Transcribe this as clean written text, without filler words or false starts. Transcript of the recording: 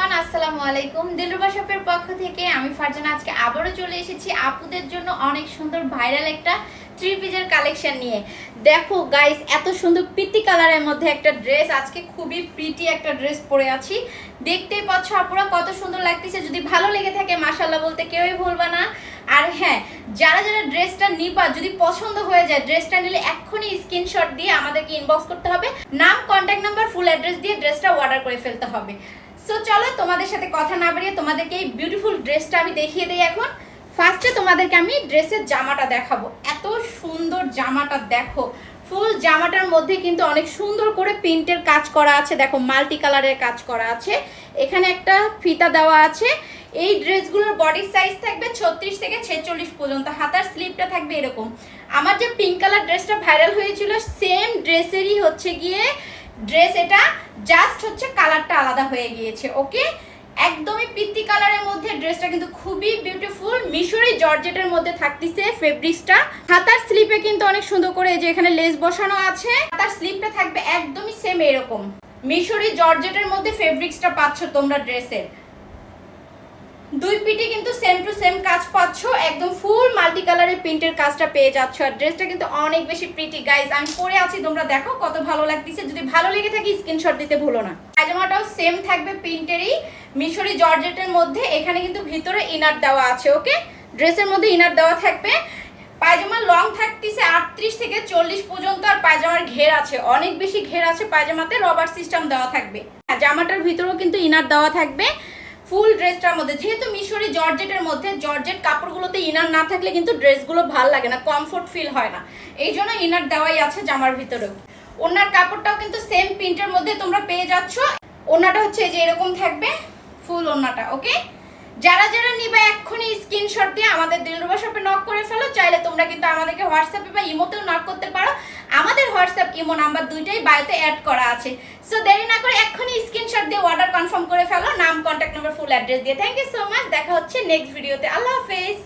Everyone, আসসালামু আলাইকুম। দিলরুবা শপের পক্ষ থেকে আমি ফারজানা আজকে আবারও চলে এসেছি আপুদের জন্য অনেক সুন্দর ভাইরাল একটা থ্রি পিসের কালেকশন নিয়ে। দেখো গাইস, এত সুন্দর পিটি কালারের মধ্যে একটা ড্রেস, আজকে খুবই প্রিটি একটা ড্রেস পরে আছি। দেখতেই পাচ্ছ আপুরা কত সুন্দর লাগতেছে। যদি ভালো লেগে থাকে মাশাআল্লাহ বলতে কেউই ভুলবা না। আর হ্যাঁ, যারা যারা ড্রেসটা নিবা, যদি পছন্দ হয়ে যায় ড্রেসটা নিলে এক্ষুনি স্ক্রিনশট দিয়ে আমাদেরকে ইনবক্স করতে হবে, নাম, কন্ট্যাক্ট নাম্বার, ফুল অ্যাড্রেস দিয়ে ড্রেসটা অর্ডার করে ফেলতে হবে। সো চলো তোমাদের সাথে কথা না বাড়িয়ে তোমাদেরকে এই বিউটিফুল ড্রেসটা আমি দেখিয়ে দিই। এখন ফার্স্টে তোমাদেরকে আমি ড্রেসের জামাটা দেখাবো। এত সুন্দর জামাটা দেখো, ফুল জামাটার মধ্যে কিন্তু অনেক সুন্দর করে প্রিন্টের কাজ করা আছে। দেখো মাল্টি কালারের কাজ করা আছে, এখানে একটা ফিতা দেওয়া আছে। এই ড্রেসগুলোর বডি সাইজ থাকবে 36 থেকে 46 পর্যন্ত। হাতার স্লিপটা থাকবে এরকম। আমার যে পিঙ্ক কালার ড্রেসটা ভাইরাল হয়েছিল সেম ড্রেসেরই হচ্ছে গিয়ে ড্রেস এটা, জাস্ট হচ্ছে কালারটা আলাদা হয়ে গিয়েছে। ওকে, একদমই পিত্তি কালারের মধ্যে ড্রেসটা কিন্তু খুবই বিউটিফুল। মিশরি জর্জেটের মধ্যে থাকতেছে ফেব্রিক্সটা। হাতার স্লিপে কিন্তু অনেক সুন্দর করে যে এখানে লেস বসানো আছে। হাতার স্লিপটা থাকবে একদমই সেম এরকম। মিশরি জর্জেটের মধ্যে ফেব্রিক্সটা পাচ্ছ তোমরা ড্রেসের। দুই পিঠে কিন্তু সেম টু সেম কাজ পাচ্ছ, একদম ফুল মাল্টি কালারের প্রিন্টের কাজটা পেয়ে যাচ্ছ। আর ড্রেসটা কিন্তু অনেক বেশি প্রিটি গাইস, আমি পরে আছি, তোমরা দেখো কত ভালো লাগতেছে। যদি ভালো লেগে থাকে স্ক্রিনশট দিতে ভুলো না। পায়জামাটাও সেম থাকবে প্রিন্টেরই, মিশরি জর্জেটের মধ্যে। এখানে কিন্তু ভিতরে ইনার দেওয়া আছে। ওকে, ড্রেসের মধ্যে ইনার দেওয়া থাকবে। পায়জামার লং থাকতেছে 38 থেকে 40 পর্যন্ত। আর পায়জামার ঘের আছে, অনেক বেশি ঘের আছে পায়জামাতে, রবার সিস্টেম দেওয়া থাকবে। জামাটার ভিতরেও কিন্তু ইনার দেওয়া থাকবে ফুল ড্রেসটার মধ্যে। যেহেতু মিশরি জর্জেটের মধ্যে, জর্জেট কাপড়গুলোতে ইনার না থাকলে কিন্তু ড্রেসগুলো ভালো লাগে না, কমফোর্ট ফিল হয় না, এই জন্য ইনার দেওয়াই আছে জামার ভিতরেও। ওনার কাপড়টাও কিন্তু সেম প্রিন্টের মধ্যে তোমরা পেয়ে যাচ্ছ। ওনাটা হচ্ছে যে এরকম থাকবে ফুল ওনাটা। ওকে, যারা যারা নিবা এক্ষুনি স্ক্রিনশট দিয়ে আমাদের দিলরুবা শপে নক করে ফেলো। চাইলে তোমরা কিন্তু আমাদেরকে হোয়াটসঅ্যাপে বা ইমোতেও নক করতে পারো। আমাদের হোয়াটসঅ্যাপ ইমো নাম্বার দুইটাই বায়োতে অ্যাড করা আছে। সো দেরি না করে এক্ষুনি স্ক্রিনশট দিয়ে অর্ডার কনফার্ম করে ফেলো, নাম, কন্ট্যাক্ট নাম্বার, ফুল অ্যাড্রেস দিয়ে। Thank you so much. দেখা হচ্ছে নেক্সট ভিডিওতে। আল্লাহ হাফেজ।